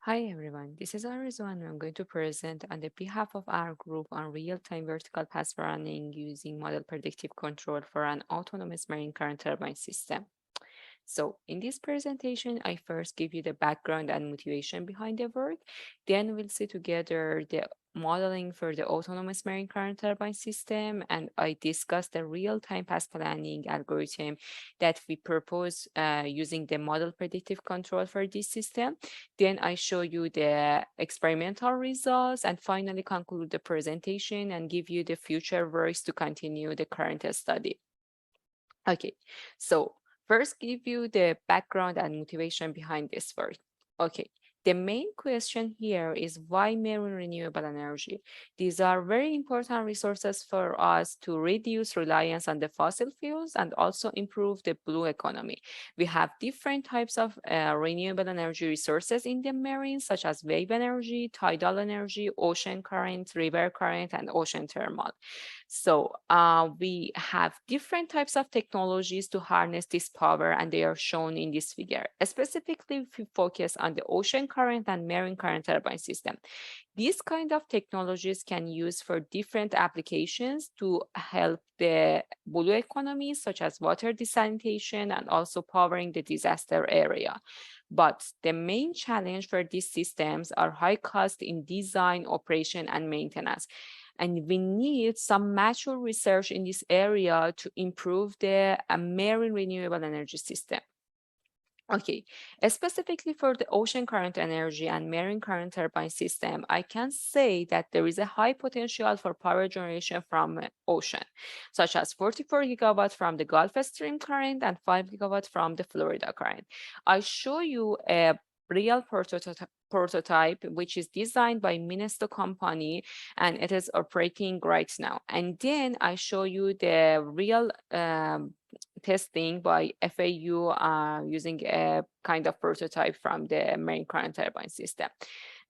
Hi everyone, this is Arezoo and I'm going to present on the behalf of our group on real-time vertical path running using model predictive control for an autonomous marine current turbine system. So in this presentation, I first give you the background and motivation behind the work. Then we'll see together the modeling for the autonomous marine current turbine system, and I discuss the real-time path planning algorithm that we propose using the model predictive control for this system. Then I show you the experimental results and finally conclude the presentation and give you the future works to continue the current study. Okay, so first give you the background and motivation behind this work. Okay, the main question here is why marine renewable energy? These are very important resources for us to reduce reliance on the fossil fuels and also improve the blue economy. We have different types of renewable energy resources in the marine, such as wave energy, tidal energy, ocean current, river current, and ocean thermal. So we have different types of technologies to harness this power, and they are shown in this figure. Specifically, if we focus on the ocean current and marine current turbine system, these kind of technologies can use for different applications to help the blue economy, such as water desalination and also powering the disaster area. But the main challenge for these systems are high cost in design, operation, and maintenance. And we need some mature research in this area to improve the marine renewable energy system. Okay, specifically for the ocean current energy and marine current turbine system, I can say that there is a high potential for power generation from ocean, such as 44 gigawatt from the Gulf Stream current and 5 gigawatt from the Florida current. I show you a real prototype which is designed by Minesto company and it is operating right now. And then I show you the real testing by FAU using a kind of prototype from the marine current turbine system.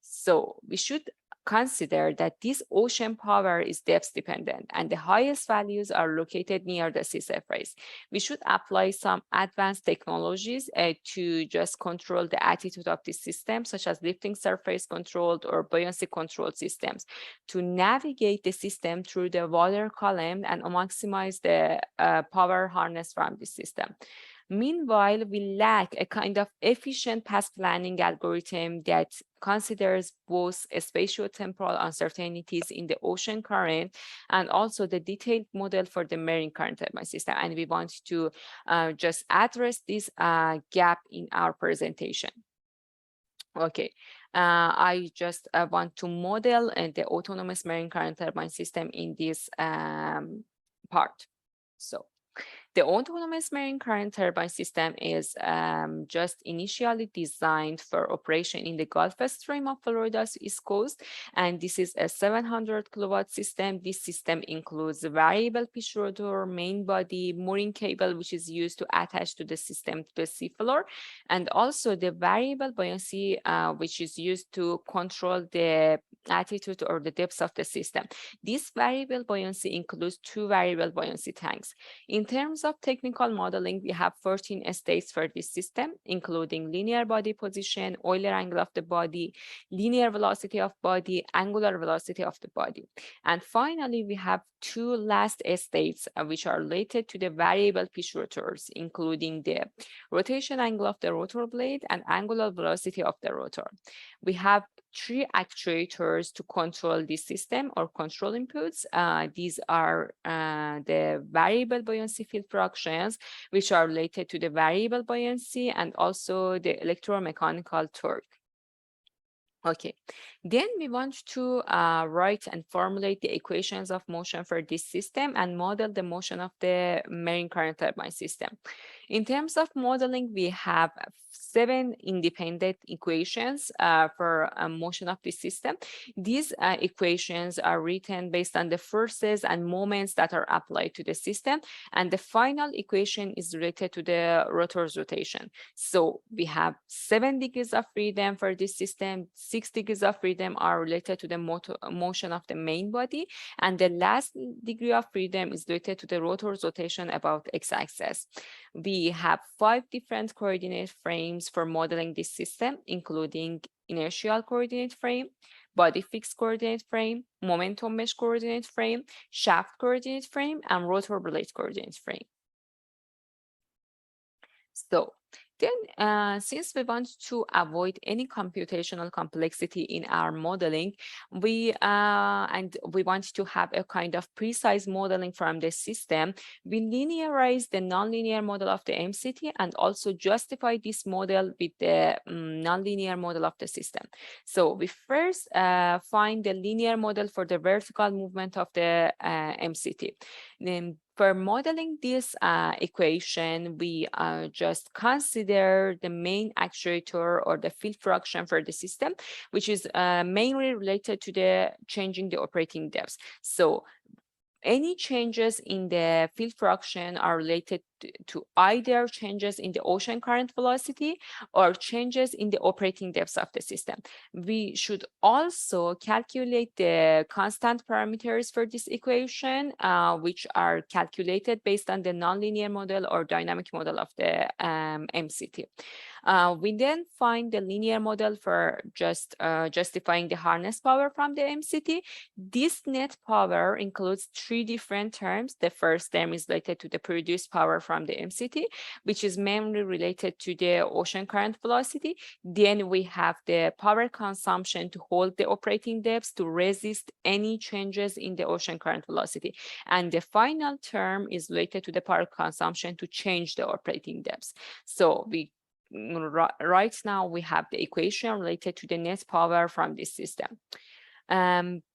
So we should consider that this ocean power is depth dependent and the highest values are located near the sea surface. We should apply some advanced technologies to just control the attitude of the system, such as lifting surface controlled or buoyancy controlled systems to navigate the system through the water column and maximize the power harness from the system. Meanwhile, we lack a kind of efficient path planning algorithm that considers both spatio-temporal uncertainties in the ocean current and also the detailed model for the marine current turbine system. And we want to just address this gap in our presentation. Okay, I just want to model the autonomous marine current turbine system in this part. So the autonomous marine current turbine system is just initially designed for operation in the Gulf Stream of Florida's East Coast, and this is a 700 kilowatt system. This system includes variable pitch rotor, main body, mooring cable, which is used to attach to the system to the seafloor, and also the variable buoyancy, which is used to control the attitude or the depth of the system. This variable buoyancy includes two variable buoyancy tanks. In terms of technical modeling, we have 14 states for this system, including linear body position, Euler angle of the body, linear velocity of body, angular velocity of the body. And finally, we have two last states, which are related to the variable pitch rotors, including the rotation angle of the rotor blade and angular velocity of the rotor. We have three actuators to control this system or control inputs. These are the variable buoyancy field fractions, which are related to the variable buoyancy and also the electromechanical torque. Okay, then we want to write and formulate the equations of motion for this system and model the motion of the marine current turbine system. In terms of modeling, we have 7 independent equations for motion of the system. These equations are written based on the forces and moments that are applied to the system, and the final equation is related to the rotor's rotation. So we have 7 degrees of freedom for this system, 6 degrees of freedom are related to the motion of the main body, and the last degree of freedom is related to the rotor's rotation about x-axis. We have 5 different coordinate frames for modeling this system, including inertial coordinate frame, body fixed coordinate frame, momentum mesh coordinate frame, shaft coordinate frame, and rotor blade coordinate frame. So then, since we want to avoid any computational complexity in our modeling, we want to have a kind of precise modeling from the system, we linearize the nonlinear model of the MCT and also justify this model with the nonlinear model of the system. So we first find the linear model for the vertical movement of the MCT. Then for modeling this equation, we just consider the main actuator or the field fraction for the system, which is mainly related to the changing the operating depths. So any changes in the field fraction are related to either changes in the ocean current velocity or changes in the operating depths of the system. We should also calculate the constant parameters for this equation, which are calculated based on the nonlinear model or dynamic model of the MCT. We then find the linear model for just justifying the harness power from the MCT. This net power includes three different terms. The first term is related to the produced power from the MCT, which is mainly related to the ocean current velocity. Then we have the power consumption to hold the operating depths to resist any changes in the ocean current velocity. And the final term is related to the power consumption to change the operating depths. So right now we have the equation related to the net power from this system.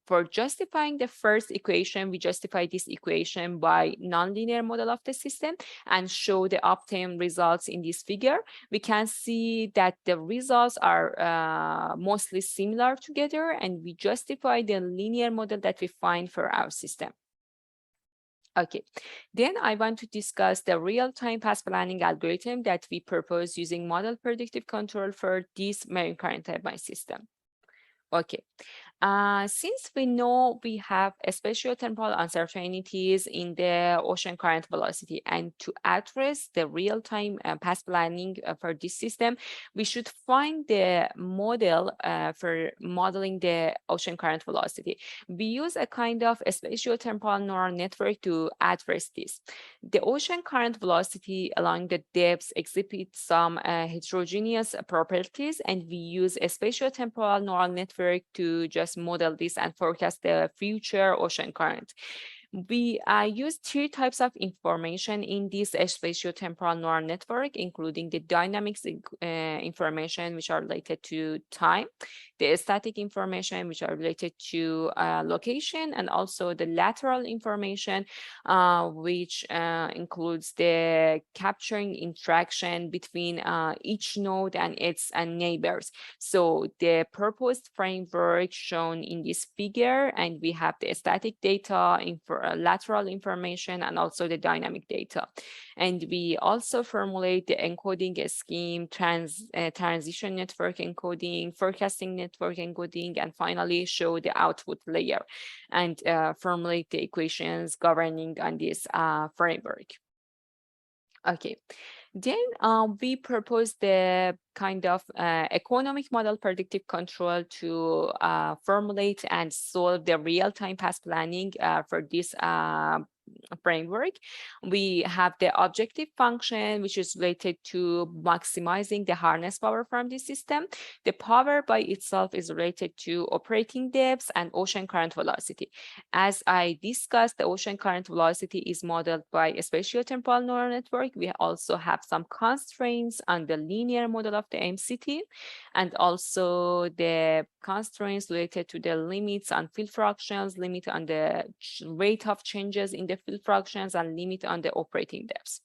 For justifying the first equation, we justify this equation by nonlinear model of the system and show the obtained results in this figure. We can see that the results are mostly similar together, and we justify the linear model that we find for our system. Okay, then I want to discuss the real-time path planning algorithm that we propose using model predictive control for this marine current turbine system. Okay, since we know we have spatiotemporal uncertainties in the ocean current velocity, and to address the real-time path planning for this system, we should find the model for modeling the ocean current velocity. We use a kind of spatiotemporal neural network to address this. The ocean current velocity along the depths exhibits some heterogeneous properties, and we use a spatiotemporal neural network to just model this and forecast the future ocean current. We use three types of information in this spatiotemporal neural network, including the dynamics information, which are related to time, the static information, which are related to location, and also the lateral information, which includes the capturing interaction between each node and its neighbors. So the proposed framework shown in this figure, and we have the static data, lateral information, and also the dynamic data. And we also formulate the encoding scheme, transition network encoding, forecasting network encoding, and finally show the output layer and formulate the equations governing on this framework. Okay. Then we propose the kind of economic model predictive control to formulate and solve the real-time path planning for this framework. We have the objective function, which is related to maximizing the harness power from the system. The power by itself is related to operating depths and ocean current velocity. As I discussed, the ocean current velocity is modeled by a spatiotemporal neural network. We also have some constraints on the linear model of the MCT, and also the constraints related to the limits on field fractions, limit on the rate of changes in the field fractions, and limit on the operating depths.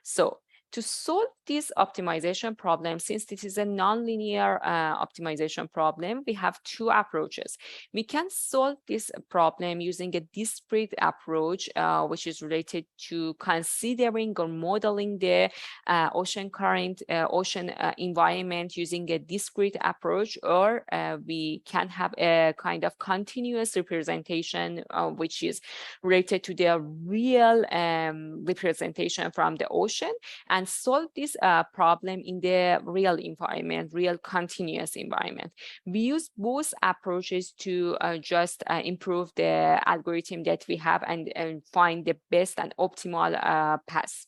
So to solve this optimization problem, since this is a nonlinear optimization problem, we have two approaches. We can solve this problem using a discrete approach, which is related to considering or modeling the ocean current, ocean environment using a discrete approach, or we can have a kind of continuous representation, which is related to the real representation from the ocean. And and solve this problem in the real environment, real continuous environment. We use both approaches to just improve the algorithm that we have and find the best and optimal path.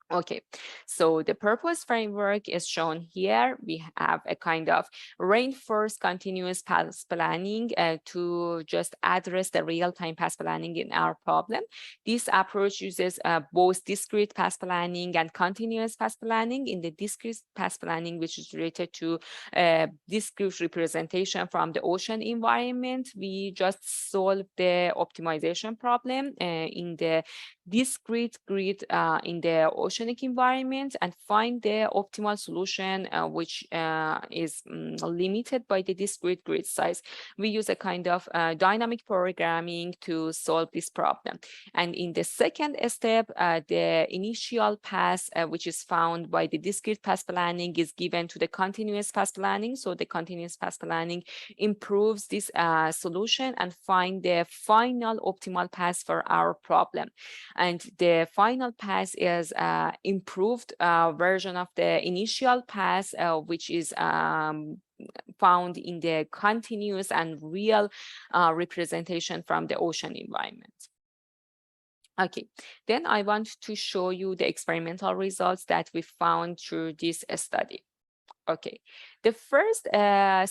Okay, so the purpose framework is shown here. We have a kind of reinforced continuous path planning to just address the real-time path planning in our problem. This approach uses both discrete path planning and continuous path planning. In the discrete path planning, which is related to discrete representation from the ocean environment, we just solve the optimization problem in the discrete grid in the oceanic environment and find the optimal solution, which is limited by the discrete grid size. We use a kind of dynamic programming to solve this problem. And in the second step, the initial path, which is found by the discrete path planning, is given to the continuous path planning. So the continuous path planning improves this solution and find the final optimal path for our problem. And the final path is improved version of the initial path, which is found in the continuous and real representation from the ocean environment. Okay, then I want to show you the experimental results that we found through this study. Okay, the first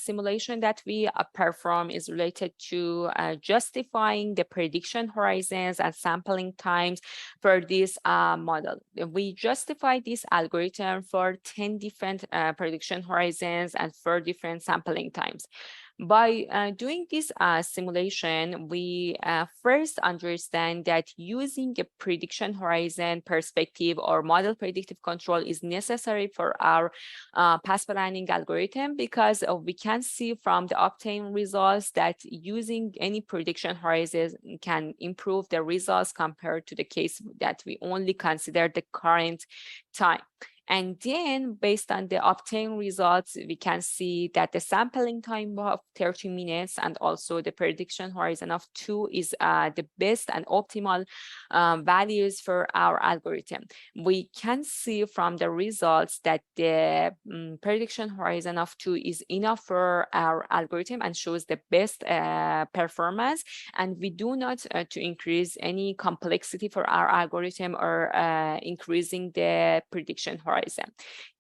simulation that we perform is related to justifying the prediction horizons and sampling times for this model. We justify this algorithm for 10 different prediction horizons and 4 different sampling times. By doing this simulation, we first understand that using a prediction horizon perspective or model predictive control is necessary for our path planning algorithm, because we can see from the obtained results that using any prediction horizon can improve the results compared to the case that we only consider the current time. And then based on the obtained results, we can see that the sampling time of 30 minutes and also the prediction horizon of 2 is the best and optimal values for our algorithm. We can see from the results that the prediction horizon of 2 is enough for our algorithm and shows the best performance. And we do not to increase any complexity for our algorithm or increasing the prediction horizon.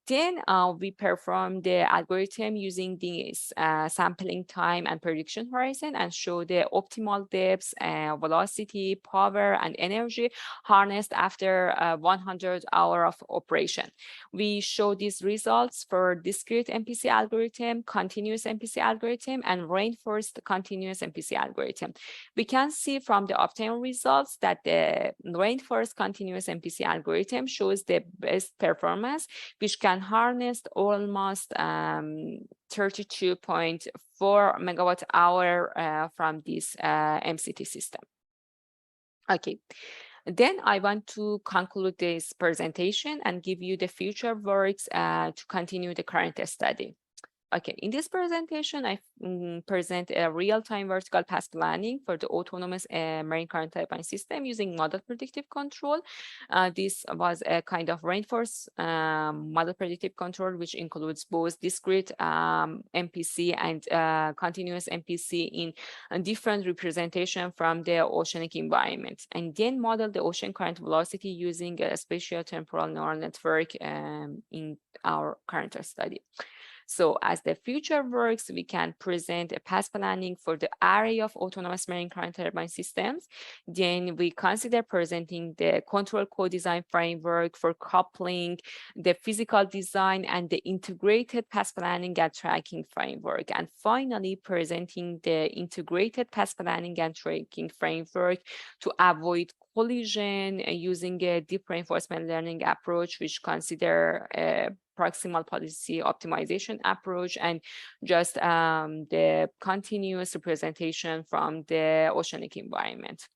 Then we perform the algorithm using this sampling time and prediction horizon and show the optimal depths, velocity, power, and energy harnessed after 100 hours of operation. We show these results for discrete MPC algorithm, continuous MPC algorithm, and reinforced continuous MPC algorithm. We can see from the obtained results that the reinforced continuous MPC algorithm shows the best performance, which can harness almost 32.4 megawatt hour from this MCT system. Okay, then I want to conclude this presentation and give you the future works to continue the current study. Okay, in this presentation, I present a real-time vertical path planning for the autonomous marine current turbine system using model predictive control. This was a kind of reinforced model predictive control, which includes both discrete MPC and continuous MPC in a different representation from the oceanic environment, and then model the ocean current velocity using a spatio-temporal neural network in our current study. So as the future works, we can present a path planning for the array of autonomous marine current turbine systems. Then we consider presenting the control co-design framework for coupling, the physical design, and the integrated path planning and tracking framework. And finally, presenting the integrated path planning and tracking framework to avoid collision using a deep reinforcement learning approach, which consider proximal policy optimization approach and just the continuous representation from the oceanic environment.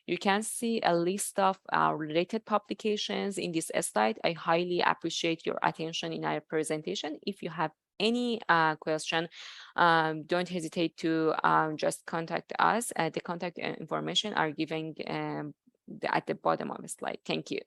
You can see a list of related publications in this slide. I highly appreciate your attention in our presentation. If you have any question, don't hesitate to just contact us. The contact information are given at the bottom of the slide. Thank you.